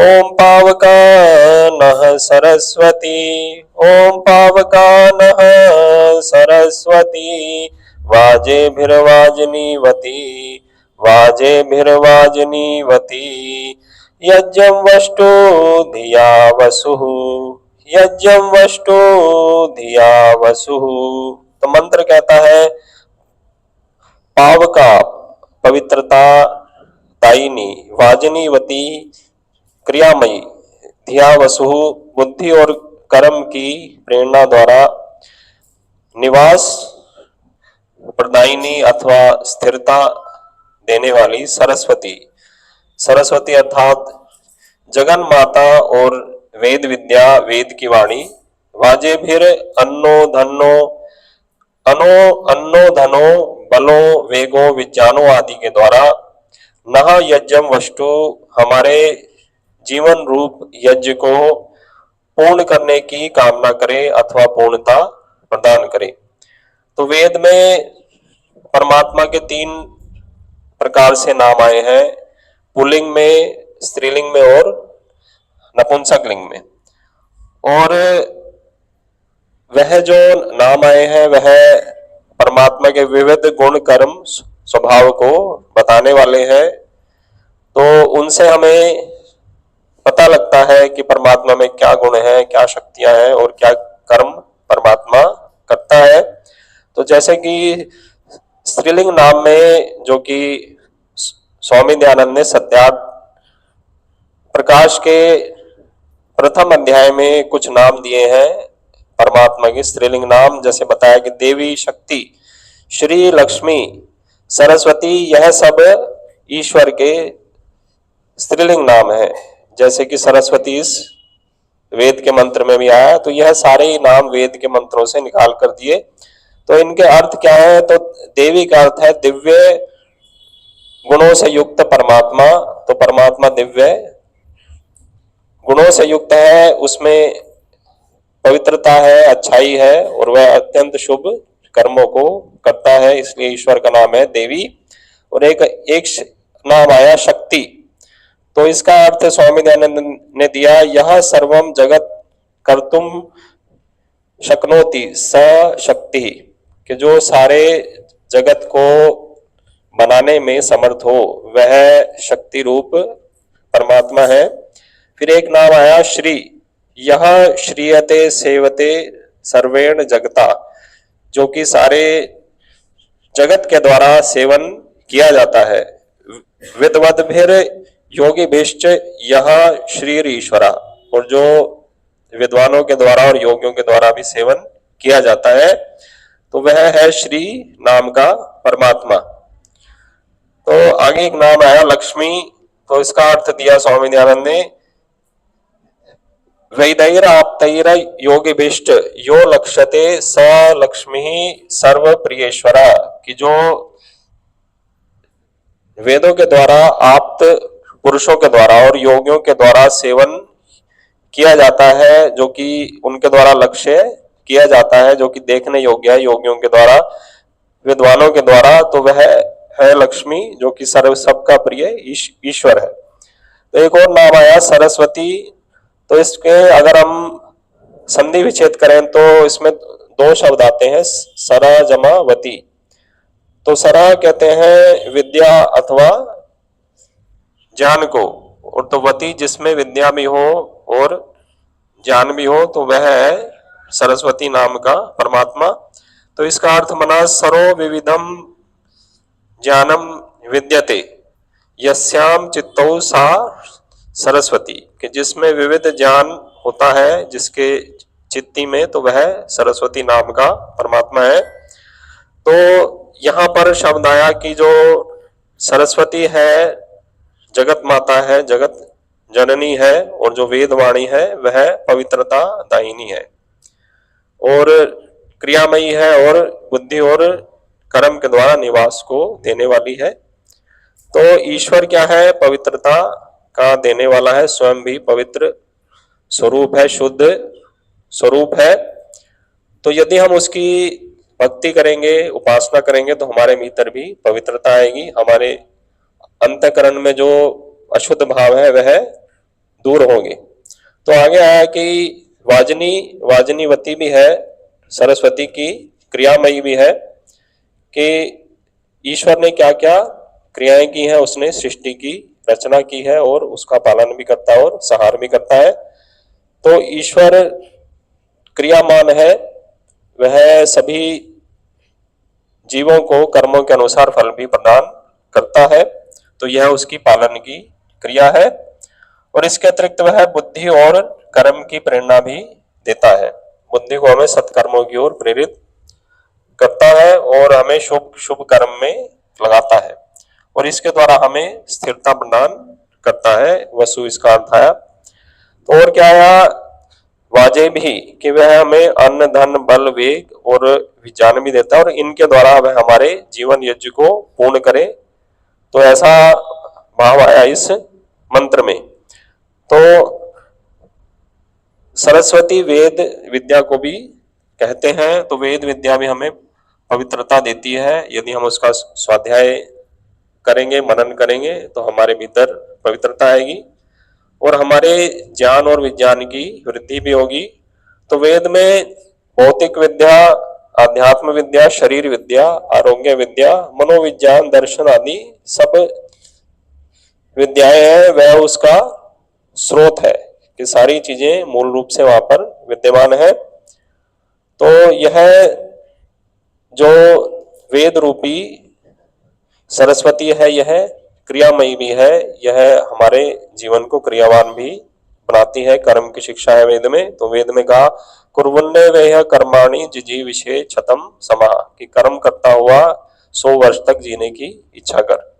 ओम पावकानः सरस्वती। ओम पावकानः सरस्वती। वाजेभिर्वाजनीवती। वाजेभिर्वाजनीवती। यज्ञं वष्टो धिया वसुः। यज्ञं वष्टो धिया वसुः। तो मंत्र कहता है पावका पवित्रता दायिनी, वाजनीवती क्रियामयी, धिया वसु बुद्धि और कर्म की प्रेरणा द्वारा, निवास प्रदायिनी अथवा स्थिरता देने वाली सरस्वती। सरस्वती अर्थात जगन माता और वेद विद्या, वेद की वाणी। वाजेभिर अन्नो धनो, अन्नो धनो बलो वेगो विज्ञानो आदि के द्वारा, नह यज्ञम वस्तु हमारे जीवन रूप यज्ञ को पूर्ण करने की कामना करे अथवा पूर्णता प्रदान करे। तो वेद में परमात्मा के 3 प्रकार से नाम आए हैं, पुल्लिंग में, स्त्रीलिंग में और नपुंसक लिंग में। और वह जो नाम आए हैं वह परमात्मा के विविध गुण कर्म स्वभाव को बताने वाले हैं। तो उनसे हमें पता लगता है कि परमात्मा में क्या गुण है, क्या शक्तियां हैं और क्या कर्म परमात्मा करता है। तो जैसे कि स्त्रीलिंग नाम में, जो कि स्वामी दयानंद ने सत्यार्थ प्रकाश के प्रथम अध्याय में कुछ नाम दिए हैं परमात्मा के स्त्रीलिंग नाम, जैसे बताया कि देवी, शक्ति, श्री, लक्ष्मी, सरस्वती, यह सब ईश्वर के स्त्रीलिंग नाम है। जैसे कि सरस्वती इस वेद के मंत्र में भी आया, तो यह सारे ही नाम वेद के मंत्रों से निकाल कर दिए। तो इनके अर्थ क्या है? तो देवी का अर्थ है दिव्य गुणों से युक्त परमात्मा। तो परमात्मा दिव्य गुणों से युक्त है, उसमें पवित्रता है, अच्छाई है और वह अत्यंत शुभ कर्मों को करता है, इसलिए ईश्वर का नाम है देवी। और एक नाम आया शक्ति। तो इसका अर्थ स्वामी दयानंद ने दिया, यह सर्वम जगत कर्तुम शक्नोति स शक्ति, कि जो सारे जगत को बनाने में समर्थ हो वह शक्ति रूप परमात्मा है। फिर एक नाम आया श्री, यह श्रीयते सेवते सर्वेण जगता, जो कि सारे जगत के द्वारा सेवन किया जाता है। विद्वद्भिर योगिभिश्च यह श्रीर ईश्वरा, और जो विद्वानों के द्वारा और योगियों के द्वारा भी सेवन किया जाता है, तो वह है श्री नाम का परमात्मा। तो आगे एक नाम आया लक्ष्मी। तो इसका अर्थ दिया स्वामी दयानंद ने, वैदैर आप्तैर योगिभिष्ट यो लक्ष्यते स लक्ष्मी सर्व प्रियेश्वरा, कि जो वेदों के द्वारा, आप्त पुरुषों के द्वारा और योगियों के द्वारा सेवन किया जाता है, जो कि उनके द्वारा लक्ष्य किया जाता है, जो कि देखने योग्य है योगियों के द्वारा, विद्वानों के द्वारा, तो वह है लक्ष्मी, जो कि सर्व सबका प्रिय ईश्वर है। तो एक और नाम आया सरस्वती। तो इसके अगर हम संधि विच्छेद करें तो इसमें 2 शब्द आते हैं, सरा जमा वती। तो सरा कहते हैं विद्या अथवा ज्ञान को, और तो वती जिसमें विद्या भी हो और ज्ञान भी हो, तो वह है सरस्वती नाम का परमात्मा। तो इसका अर्थ बना सरो विविधम ज्ञानम विद्यते यस्याम चित्तौ सा सरस्वती, कि जिसमें विविध ज्ञान होता है जिसके चित्ती में, तो वह सरस्वती नाम का परमात्मा है। तो यहाँ पर शब्द आया कि जो सरस्वती है जगत माता है, जगत जननी है, और जो वेदवाणी है वह पवित्रता दायिनी है और क्रियामयी है और बुद्धि और कर्म के द्वारा निवास को देने वाली है। तो ईश्वर क्या है? पवित्रता का देने वाला है, स्वयं भी पवित्र स्वरूप है, शुद्ध स्वरूप है। तो यदि हम उसकी भक्ति करेंगे, उपासना करेंगे, तो हमारे भीतर भी पवित्रता आएगी। हमारे अंतःकरण में जो अशुद्ध भाव है वह दूर होंगे। तो आगे आया कि वाजनी वाजनीवती भी है, सरस्वती की क्रियामयी भी है कि ईश्वर ने क्या क्या क्रियाएं की हैं, उसने सृष्टि की रचना की है और उसका पालन भी करता है और संहार भी करता है। तो ईश्वर क्रियामान है, वह सभी जीवों को कर्मों के अनुसार फल भी प्रदान करता है, तो यह उसकी पालन की क्रिया है। और इसके अतिरिक्त वह बुद्धि और कर्म की प्रेरणा भी देता है, बुद्धि को हमें सत्कर्मों की ओर प्रेरित करता है और हमें शुभ शुभ कर्म में लगाता है और इसके द्वारा हमें स्थिरता प्रदान करता है। वसु इसका अर्थ आया। तो और क्या आया, वाजे भी कि वह हमें अन्न धन बल वेग और विज्ञान भी देता है और इनके द्वारा वह हमारे जीवन यज्ञ को पूर्ण करे। तो ऐसा भाव आया इस मंत्र में। तो सरस्वती वेद विद्या को भी कहते हैं, तो वेद विद्या भी हमें पवित्रता देती है। यदि हम उसका स्वाध्याय करेंगे, मनन करेंगे, तो हमारे भीतर पवित्रता आएगी और हमारे ज्ञान और विज्ञान की वृद्धि भी होगी। तो वेद में भौतिक विद्या, आध्यात्म विद्या, शरीर विद्या, आरोग्य विद्या, मनोविज्ञान, दर्शन आदि सब विद्याएं हैं, वह उसका स्रोत है कि सारी चीजें मूल रूप से वहां पर विद्यमान है। तो यह जो वेद रूपी सरस्वती है, यह क्रियामयी भी है, यह हमारे जीवन को क्रियावान भी बनाती है। कर्म की शिक्षा है वेद में। तो वेद में कहा कुर्वन्ने वेह कर्माणि जिजीविषे शतम समाः, कि कर्म करता हुआ 100 वर्ष तक जीने की इच्छा कर।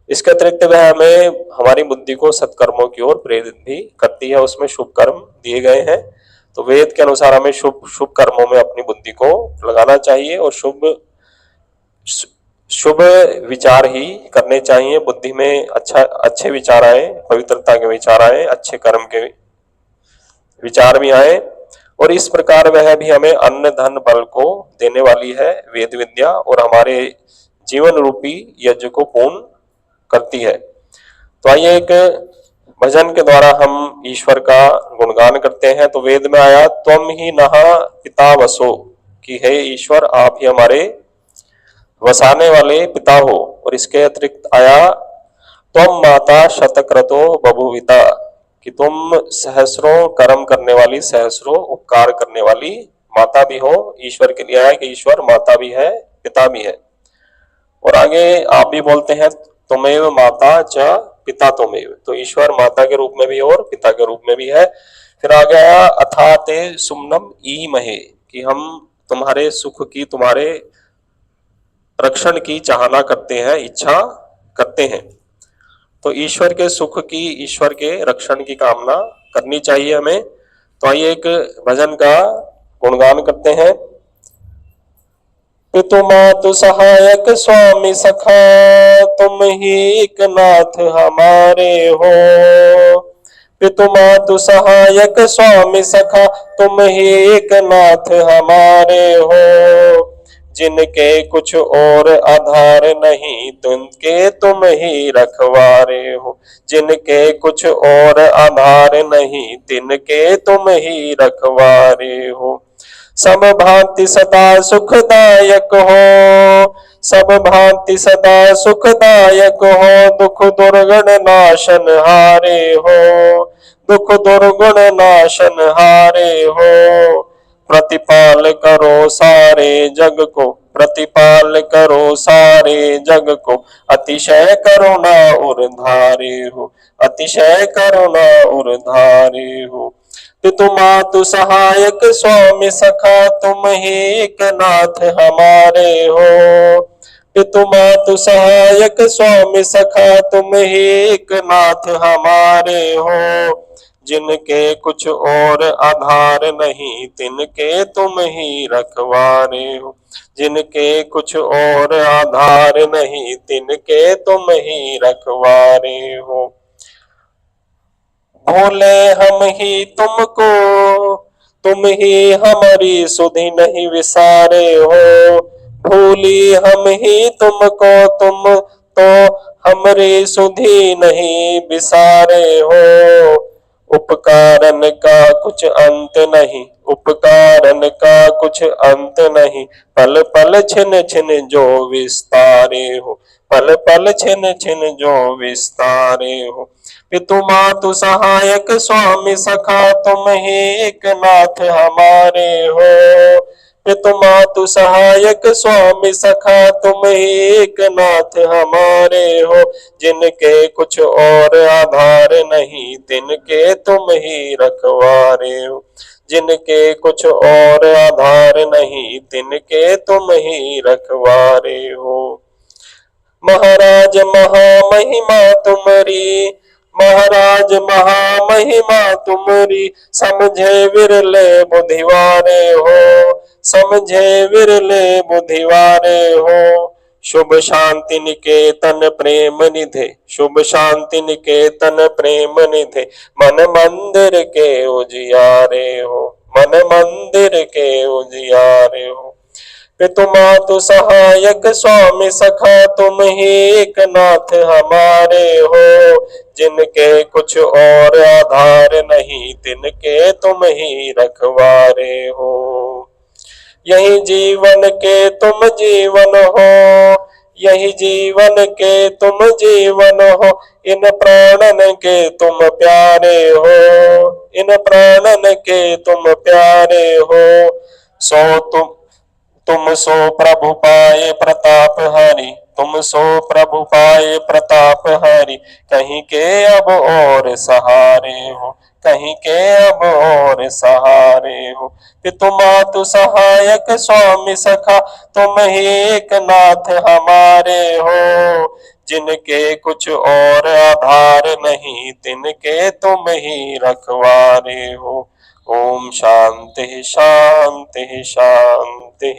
इसके अतिरिक्त वह हमें हमारी बुद्धि को सत्कर्मों की ओर प्रेरित भी करती है, उसमें शुभ कर्म दिए गए हैं। तो वेद के अनुसार हमें शुभ शुभ कर्मों में अपनी बुद्धि को लगाना चाहिए और शुभ विचार ही करने चाहिए। बुद्धि में अच्छे विचार आए, पवित्रता के विचार आए, अच्छे कर्म के विचार भी आए और इस प्रकार वह भी हमें अन्न धन बल को देने वाली है वेद विद्या और हमारे जीवन रूपी यज्ञ को पूर्ण करती है। तो आइए एक भजन के द्वारा हम ईश्वर का गुणगान करते हैं। तो वेद में आया त्वम ही नः पिता वसो, कि हे ईश्वर आप ही हमारे वसाने वाले पिता हो। और इसके अतिरिक्त आया त्वम माता शतक्रतो बभुविता, कि तुम सहस्रों कर्म करने वाली, सहस्रों उपकार करने वाली माता भी हो। ईश्वर के लिए आया कि ईश्वर माता भी है, पिता भी है। और आगे आप भी बोलते हैं तुमेव माता च पिता तुमेव, तो ईश्वर माता के रूप में भी और पिता के रूप में भी है। फिर आ गया अथा ते सुमनम ई महे, कि हम तुम्हारे सुख की, तुम्हारे रक्षण की चाहना करते हैं, इच्छा करते हैं। तो ईश्वर के सुख की, ईश्वर के रक्षण की कामना करनी चाहिए हमें। तो आइए एक भजन का गुणगान करते हैं। पितु मातु सहायक स्वामी सखा, तुम ही एक नाथ हमारे हो। पितु मातु सहायक स्वामी सखा, तुम ही एक नाथ हमारे हो। जिनके कुछ और आधार नहीं, तुमके तुम ही रखवारे हो। जिनके कुछ और आधार नहीं, तिनके तुम ही रखवारे हो। सब भांति सदा सुखदायक हो, सब भांति सदा सुखदायक हो। दुख दुर्गुण नाशन हारे हो, दुख दुर्गुण नाशन हारे हो। प्रतिपाल करो सारे जग को, प्रतिपाल करो सारे जग को। अतिशय करुणा उर्धारे हो, अतिशय करुणा उर्धारे हो। पितु मातु सहायक स्वामी सखा, तुम ही एक नाथ हमारे हो। पितु मातु सहायक स्वामी सखा, तुम ही एक नाथ हमारे हो। जिनके कुछ और आधार नहीं, तिनके तुम ही रखवारे हो। जिनके कुछ और आधार नहीं, तिनके तुम ही रखवारे हो। भोले हम ही तुमको, तुम ही हमारी सुधि नहीं विसारे हो। भूली हम ही तुमको, तुम तो हमरी सुधि नहीं विसारे हो। उपकारन का कुछ अंत नहीं, उपकारन का कुछ अंत नहीं, पल पल छिन छिन जो विस्तारे हो, पल पल छिन छिन जो विस्तारे हो। पितु मातु सहायक स्वामी सखा तुम ही एक नाथ हमारे हो, पितु मातु सहायक स्वामी सखा तुम ही एक नाथ हमारे हो। जिनके कुछ और आधार नहीं, तिनके तुम ही रखवारे हो, जिनके कुछ और आधार नहीं, तिनके तुम ही रखवारे हो। महाराज महामहिमा तुमरी, महाराज महामहिमा तुमरी, समझे विरले बुधिवारे हो, समझे विरले बुधिवारे हो। शुभ शांति निकेतन प्रेम निधे, शुभ शांति निकेतन प्रेम निधे, मन मंदिर के उजियारे हो, मन मंदिर के उजियारे हो। पितु मातु सहायक स्वामी सखा तुम ही एक नाथ हमारे हो, जिनके कुछ और आधार नहीं, तिनके तुम ही रखवारे हो। यही जीवन के तुम जीवन हो, यही जीवन के तुम जीवन हो, इन प्राणन के तुम प्यारे हो, इन प्राणन के तुम प्यारे हो। सो तुम सो प्रभु पाए प्रताप हरि, तुम सो प्रभु पाए प्रताप हरि, कहीं के अब और सहारे हो, कहीं के अब और सहारे हो। पितु मातु सहायक स्वामी सखा तुम ही एक नाथ हमारे हो, जिनके कुछ और आधार नहीं, तिनके तुम ही रखवारे हो। ओम शांति शांति शांति।